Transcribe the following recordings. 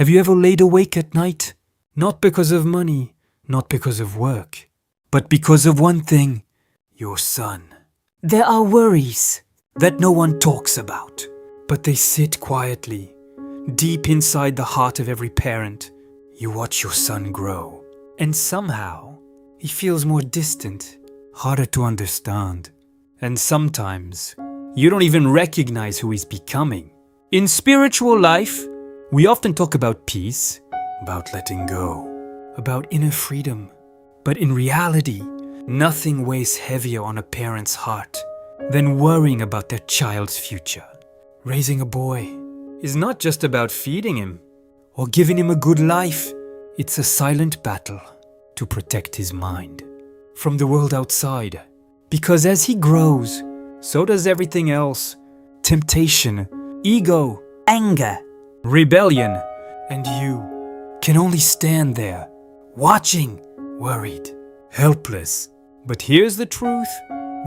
Have you ever laid awake at night? Not because of money, not because of work, but because of one thing, your son. There are worries that no one talks about, but they sit quietly, deep inside the heart of every parent. You watch your son grow, and somehow he feels more distant, harder to understand, and sometimes you don't even recognize who he's becoming. In spiritual life, we often talk about peace, about letting go, about inner freedom. But in reality, nothing weighs heavier on a parent's heart than worrying about their child's future. Raising a boy is not just about feeding him or giving him a good life. It's a silent battle to protect his mind from the world outside. Because as he grows, so does everything else. Temptation, ego, anger, rebellion, and you can only stand there, watching, worried, helpless. But here's the truth.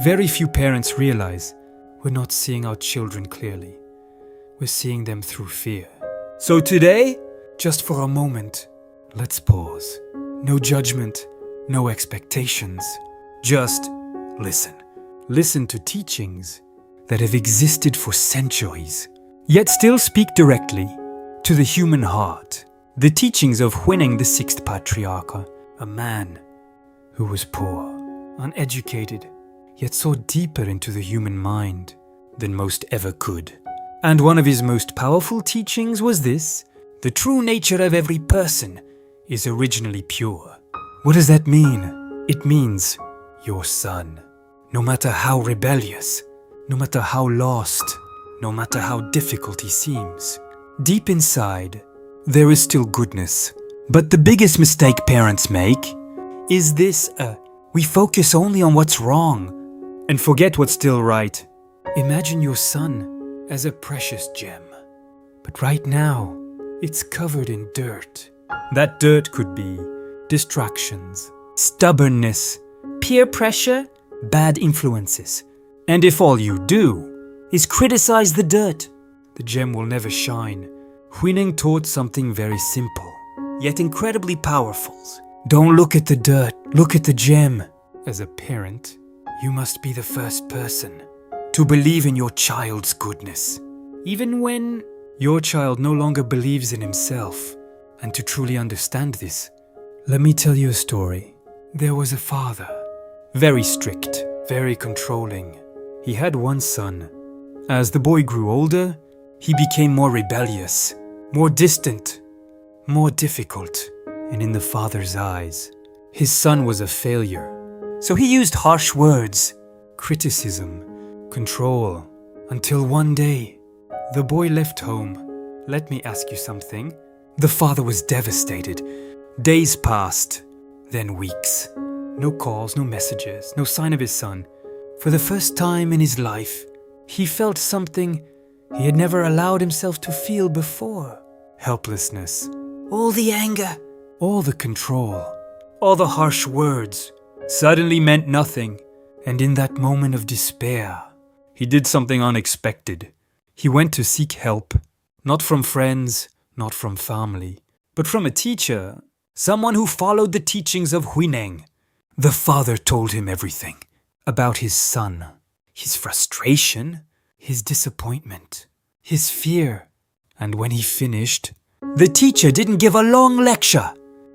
Very few parents realize we're not seeing our children clearly. We're seeing them through fear. So today, just for a moment, let's pause. No judgment, no expectations. Just listen. Listen to teachings that have existed for centuries, yet still speak directly to the human heart. The teachings of Huineng, the sixth patriarch, a man who was poor, uneducated, yet saw deeper into the human mind than most ever could. And one of his most powerful teachings was this: the true nature of every person is originally pure. What does that mean? It means your son. No matter how rebellious, no matter how lost, no matter how difficult he seems, deep inside, there is still goodness. But the biggest mistake parents make is this: we focus only on what's wrong and forget what's still right. Imagine your son as a precious gem, but right now, it's covered in dirt. That dirt could be distractions, stubbornness, peer pressure, bad influences. And if all you do is criticize the dirt, the gem will never shine. Huineng taught something very simple, yet incredibly powerful. Don't look at the dirt, look at the gem. As a parent, you must be the first person to believe in your child's goodness, even when your child no longer believes in himself. And to truly understand this, let me tell you a story. There was a father, very strict, very controlling. He had one son. As the boy grew older, he became more rebellious, more distant, more difficult. And in the father's eyes, his son was a failure. So he used harsh words, criticism, control, until one day, the boy left home. Let me ask you something. The father was devastated. Days passed, then weeks. No calls, no messages, no sign of his son. For the first time in his life, he felt something he had never allowed himself to feel before. Helplessness. All the anger, all the control, all the harsh words suddenly meant nothing. And in that moment of despair, he did something unexpected. He went to seek help, not from friends, not from family, but from a teacher, someone who followed the teachings of Huineng. The father told him everything about his son, his frustration, his disappointment, his fear. And when he finished, the teacher didn't give a long lecture.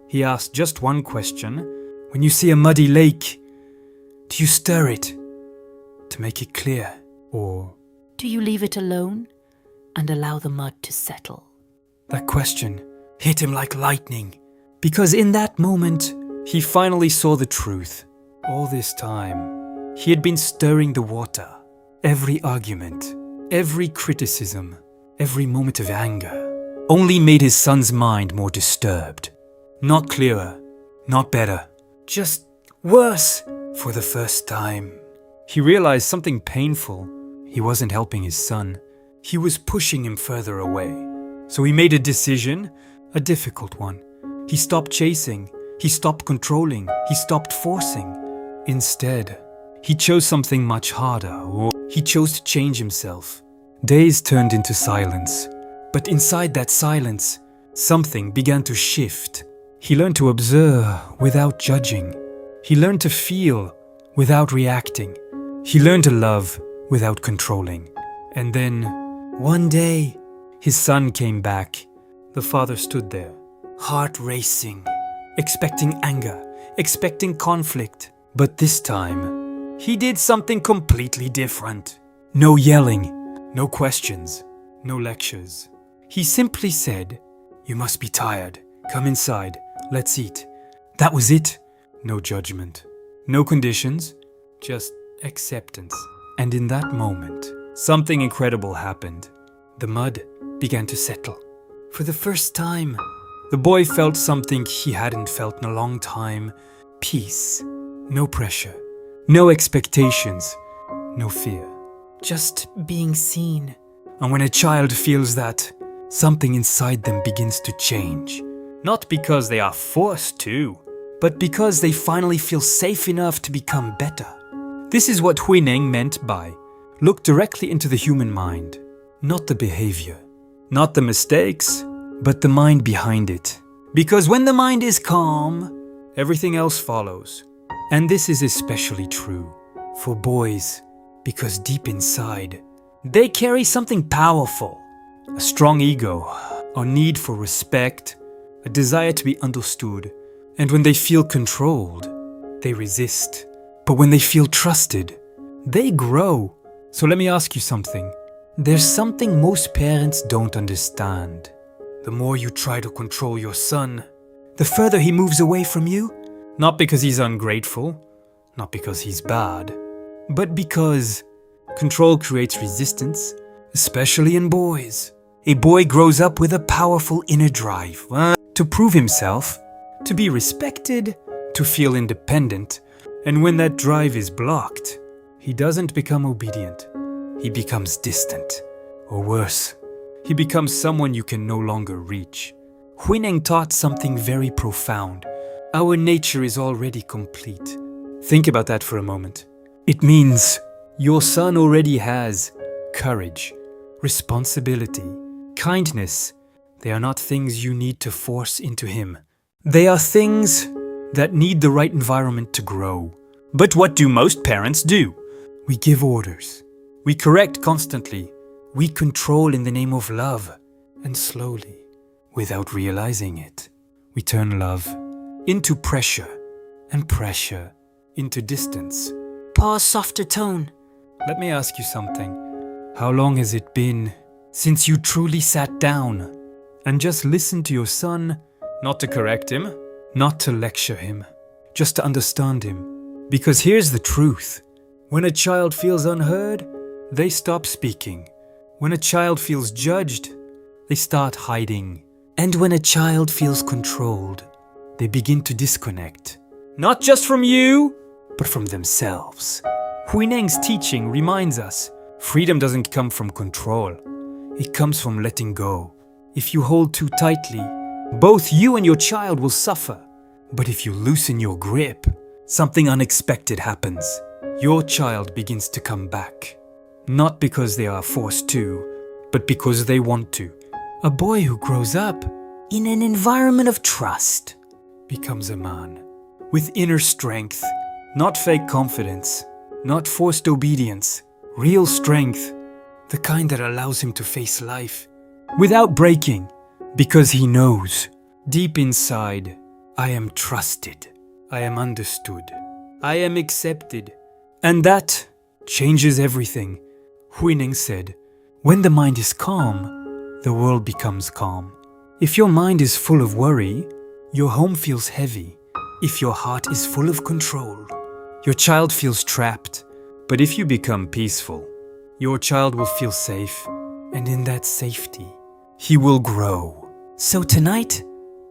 He asked just one question. When you see a muddy lake, do you stir it to make it clear? Or do you leave it alone and allow the mud to settle? That question hit him like lightning, because in that moment, he finally saw the truth. All this time, he had been stirring the water. Every argument, every criticism, every moment of anger only made his son's mind more disturbed. Not clearer, not better, just worse. For the first time, he realized something painful. He wasn't helping his son. He was pushing him further away. So he made a decision, a difficult one. He stopped chasing, he stopped controlling, he stopped forcing. Instead, he chose something much harder, or he chose to change himself. Days turned into silence, but inside that silence, something began to shift. He learned to observe without judging. He learned to feel without reacting. He learned to love without controlling. And then, one day, his son came back. The father stood there, heart racing, expecting anger, expecting conflict. But this time, he did something completely different. No yelling, no questions, no lectures. He simply said, "You must be tired. Come inside. Let's eat." That was it. No judgment, no conditions, just acceptance. And in that moment, something incredible happened. The mud began to settle. For the first time, the boy felt something he hadn't felt in a long time. Peace. No pressure. No expectations. No fear. Just being seen. And when a child feels that, something inside them begins to change. Not because they are forced to, but because they finally feel safe enough to become better. This is what Huineng meant by look directly into the human mind. Not the behavior, not the mistakes, but the mind behind it. Because when the mind is calm, everything else follows. And this is especially true for boys, because deep inside, they carry something powerful. A strong ego, a need for respect, a desire to be understood. And when they feel controlled, they resist. But when they feel trusted, they grow. So let me ask you something. There's something most parents don't understand. The more you try to control your son, the further he moves away from you. Not because he's ungrateful, not because he's bad, but because control creates resistance, especially in boys. A boy grows up with a powerful inner drive to prove himself, to be respected, to feel independent. And when that drive is blocked, he doesn't become obedient. He becomes distant. Or worse, he becomes someone you can no longer reach. Huineng taught something very profound. Our nature is already complete. Think about that for a moment. It means your son already has courage, responsibility, kindness. They are not things you need to force into him. They are things that need the right environment to grow. But what do most parents do? We give orders. We correct constantly. We control in the name of love. And slowly, without realizing it, we turn love into pressure and pressure into distance. Pa's softer tone. Let me ask you something. How long has it been since you truly sat down and just listened to your son, not to correct him, not to lecture him, just to understand him? Because here's the truth. When a child feels unheard, they stop speaking. When a child feels judged, they start hiding. And when a child feels controlled, they begin to disconnect. Not just from you, but from themselves. Huineng's teaching reminds us, freedom doesn't come from control. It comes from letting go. If you hold too tightly, both you and your child will suffer. But if you loosen your grip, something unexpected happens. Your child begins to come back. Not because they are forced to, but because they want to. A boy who grows up in an environment of trust becomes a man with inner strength, not fake confidence, not forced obedience, real strength, the kind that allows him to face life without breaking, because he knows deep inside, I am trusted, I am understood, I am accepted. And that changes everything. Huineng said, when the mind is calm, the world becomes calm. If your mind is full of worry, your home feels heavy. If your heart is full of control, your child feels trapped. But if you become peaceful, your child will feel safe. And in that safety, he will grow. So tonight,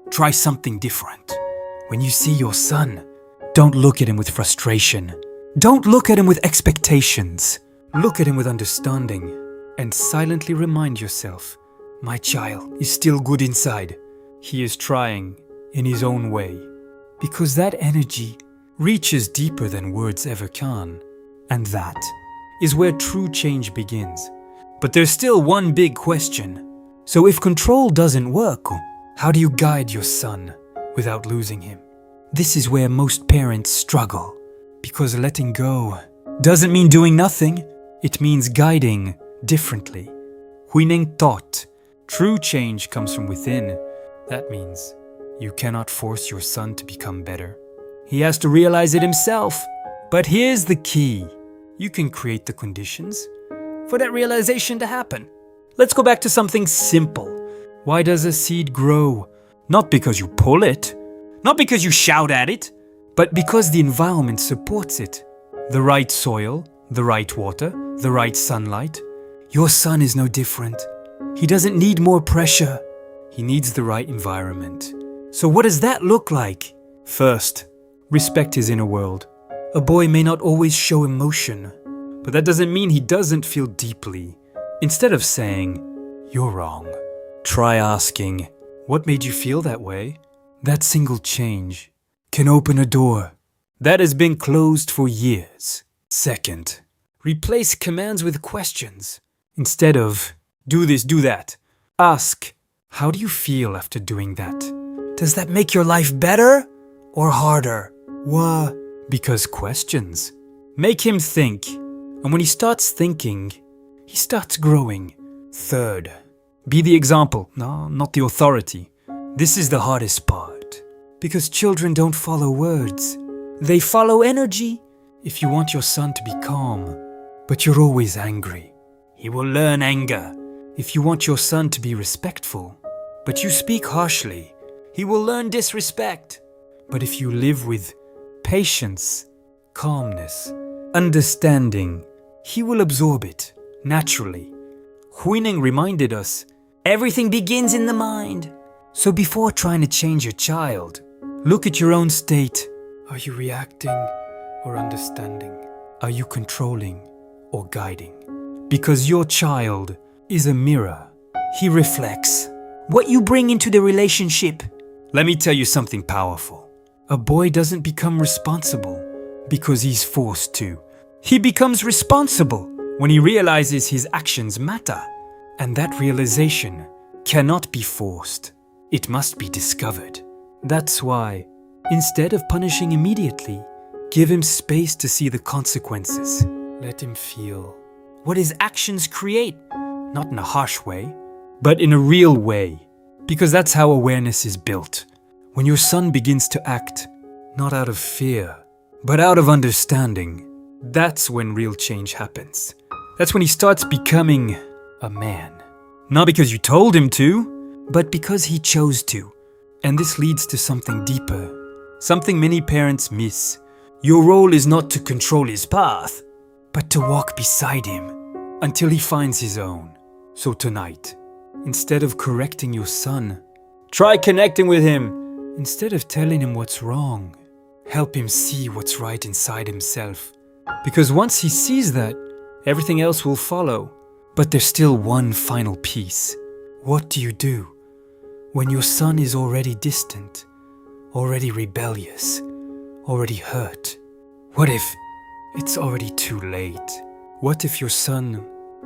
try something different. When you see your son, don't look at him with frustration. Don't look at him with expectations. Look at him with understanding and silently remind yourself, my child is still good inside. He is trying in his own way. Because that energy reaches deeper than words ever can. And that is where true change begins. But there's still one big question. So if control doesn't work, How do you guide your son without losing him? This is where most parents struggle, because letting go doesn't mean doing nothing. It means guiding differently. Huineng taught, true change comes from within. That means you cannot force your son to become better. He has to realize it himself. But here's the key. You can create the conditions for that realization to happen. Let's go back to something simple. Why does a seed grow? Not because you pull it, not because you shout at it, but because the environment supports it. The right soil, the right water, the right sunlight. Your son is no different. He doesn't need more pressure. He needs the right environment. So what does that look like? First, respect his inner world. A boy may not always show emotion, but that doesn't mean he doesn't feel deeply. Instead of saying, "You're wrong," try asking, "What made you feel that way?" That single change can open a door that has been closed for years. Second, replace commands with questions. Instead of, "Do this, do that," ask, "How do you feel after doing that? Does that make your life better or harder?" Why? Because questions make him think, and when he starts thinking, he starts growing. Third, be the example, no, not the authority. This is the hardest part, because children don't follow words. They follow energy. If you want your son to be calm, but you're always angry, he will learn anger. If you want your son to be respectful, but you speak harshly, he will learn disrespect. But if you live with patience, calmness, understanding, he will absorb it naturally. Huineng reminded us, everything begins in the mind. So before trying to change your child, look at your own state. Are you reacting or understanding? Are you controlling or guiding? Because your child is a mirror. He reflects what you bring into the relationship. Let me tell you something powerful. A boy doesn't become responsible because he's forced to. He becomes responsible when he realizes his actions matter. And that realization cannot be forced. It must be discovered. That's why, instead of punishing immediately, give him space to see the consequences. Let him feel what his actions create, not in a harsh way, but in a real way. Because that's how awareness is built. When your son begins to act, not out of fear, but out of understanding, that's when real change happens. That's when he starts becoming a man. Not because you told him to, but because he chose to. And this leads to something deeper, something many parents miss. Your role is not to control his path, but to walk beside him until he finds his own. So tonight, instead of correcting your son, try connecting with him. Instead of telling him what's wrong, help him see what's right inside himself. Because once he sees that, everything else will follow. But there's still one final piece. What do you do when your son is already distant, already rebellious, already hurt? What if it's already too late? What if your son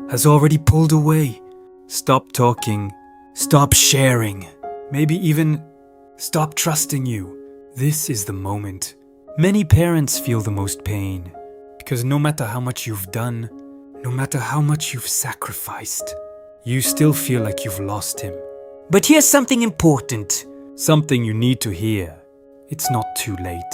has already pulled away? Stop talking, stop sharing, maybe even stop trusting you. This is the moment. Many parents feel the most pain because no matter how much you've done, no matter how much you've sacrificed, you still feel like you've lost him. But here's something important, something you need to hear. It's not too late.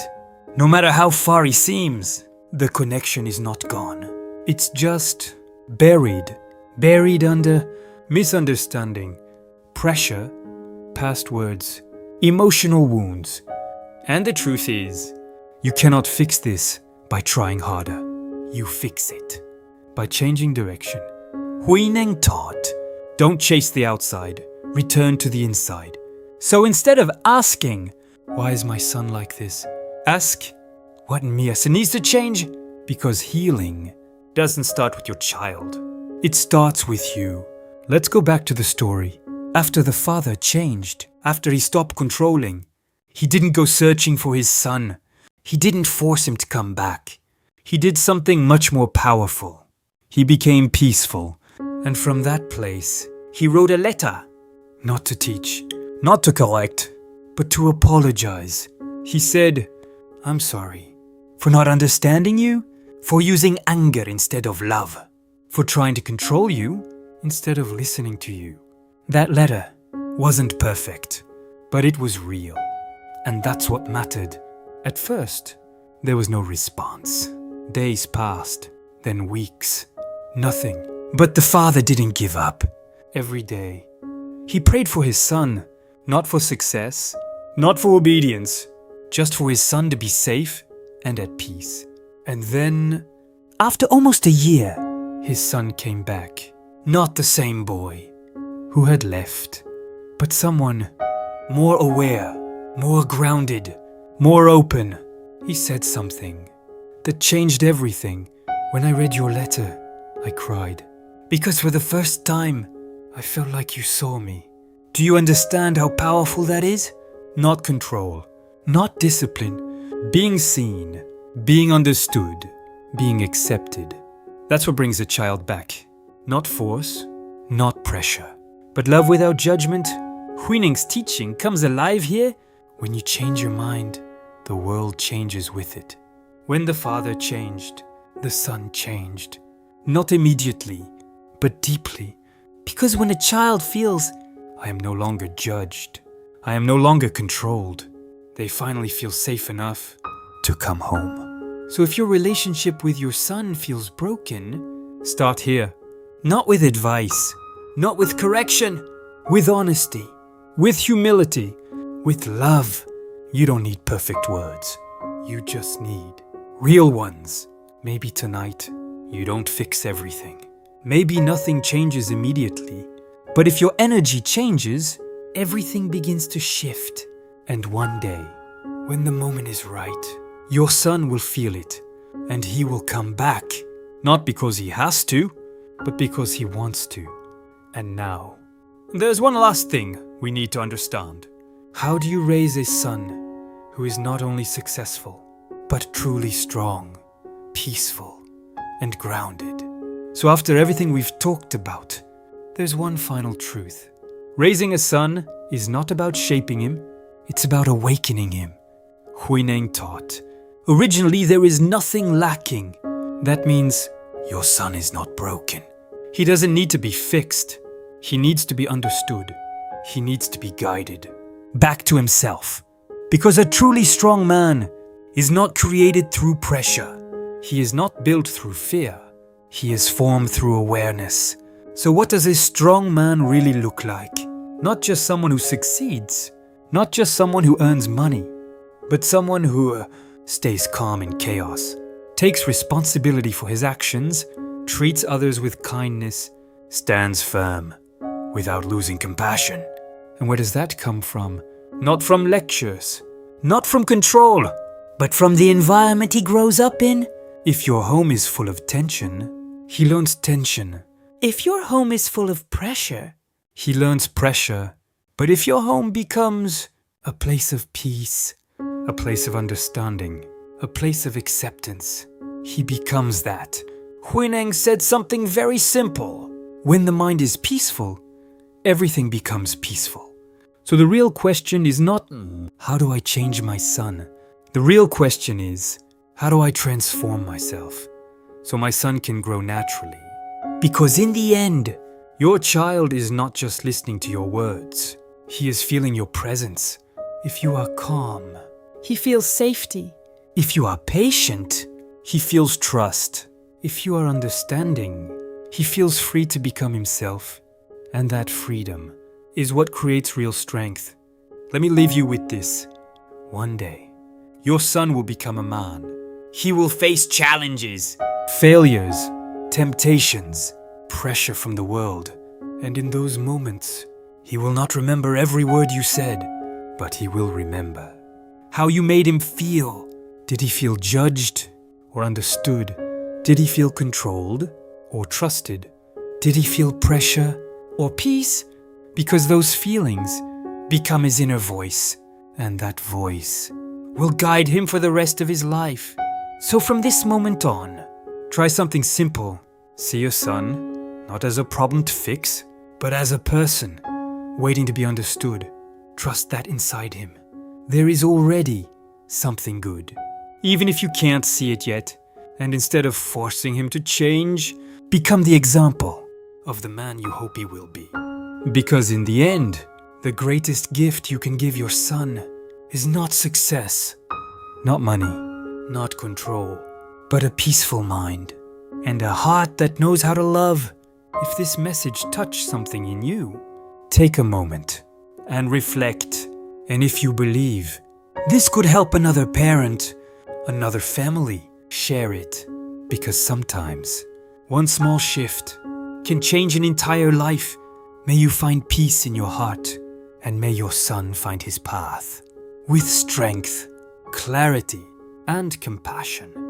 No matter how far he seems, the connection is not gone. It's just buried under misunderstanding, pressure, past words, emotional wounds. And the truth is, you cannot fix this by trying harder. You fix it by changing direction. Huineng taught, don't chase the outside, return to the inside. So instead of asking, why is my son like this? Ask, what in me needs to change? Because healing doesn't start with your child. It starts with you. Let's go back to the story. After the father changed, after he stopped controlling, he didn't go searching for his son. He didn't force him to come back. He did something much more powerful. He became peaceful. And from that place, he wrote a letter. Not to teach, Not to correct, but to apologize. He said, "I'm sorry for not understanding you, for using anger instead of love, for trying to control you instead of listening to you." That letter wasn't perfect, but it was real. And that's what mattered. At first, there was no response. Days passed, then weeks. Nothing. But the father didn't give up. Every day, he prayed for his son, not for success, not for obedience, just for his son to be safe and at peace. And then, after almost a year, his son came back. Not the same boy who had left, but someone more aware, more grounded, more open. He said something that changed everything. When I read your letter, I cried. Because for the first time, I felt like you saw me. Do you understand how powerful that is? Not control, not discipline, being seen, being understood, being accepted. That's what brings a child back. Not force, not pressure, but love without judgment. Huineng's teaching comes alive here. When you change your mind, the world changes with it. When the father changed, the son changed. Not immediately, but deeply. Because when a child feels, I am no longer judged, I am no longer controlled, they finally feel safe enough to come home. So if your relationship with your son feels broken, start here. Not with advice, not with correction, with honesty, with humility, with love. You don't need perfect words. You just need real ones. Maybe tonight, you don't fix everything. Maybe nothing changes immediately. But if your energy changes, everything begins to shift. And one day, when the moment is right, your son will feel it. And he will come back. Not because he has to, but because he wants to. And now, there's one last thing we need to understand. How do you raise a son who is not only successful, but truly strong, peaceful, and grounded? So after everything we've talked about, there's one final truth. Raising a son is not about shaping him, it's about awakening him. Huineng taught, originally there is nothing lacking. That means your son is not broken. He doesn't need to be fixed. He needs to be understood. He needs to be guided back to himself. Because a truly strong man is not created through pressure. He is not built through fear. He is formed through awareness. So what does a strong man really look like? Not just someone who succeeds, not just someone who earns money, but someone who stays calm in chaos, takes responsibility for his actions, treats others with kindness, stands firm without losing compassion. And where does that come from? Not from lectures, not from control, but from the environment he grows up in. If your home is full of tension, he learns tension. If your home is full of pressure, he learns pressure. But if your home becomes a place of peace, a place of understanding, a place of acceptance, he becomes that. Huineng said something very simple. When the mind is peaceful, everything becomes peaceful. So the real question is not, how do I change my son? The real question is, how do I transform myself so my son can grow naturally? Because in the end, your child is not just listening to your words. He is feeling your presence. If you are calm, he feels safety. If you are patient, he feels trust. If you are understanding, he feels free to become himself. And that freedom is what creates real strength. Let me leave you with this. One day, your son will become a man. He will face challenges, failures, temptations, pressure from the world. And in those moments, he will not remember every word you said, but he will remember how you made him feel. Did he feel judged or understood? Did he feel controlled or trusted? Did he feel pressure or peace? Because those feelings become his inner voice, and that voice will guide him for the rest of his life. So from this moment on, try something simple. See your son not as a problem to fix, but as a person waiting to be understood. Trust that inside him, there is already something good. Even if you can't see it yet, and instead of forcing him to change, become the example of the man you hope he will be. Because in the end, the greatest gift you can give your son is not success, not money, not control, but a peaceful mind and a heart that knows how to love. If this message touched something in you, take a moment and reflect. And if you believe this could help another parent, another family, share it. Because sometimes one small shift can change an entire life. May you find peace in your heart, and may your son find his path with strength, clarity, and compassion.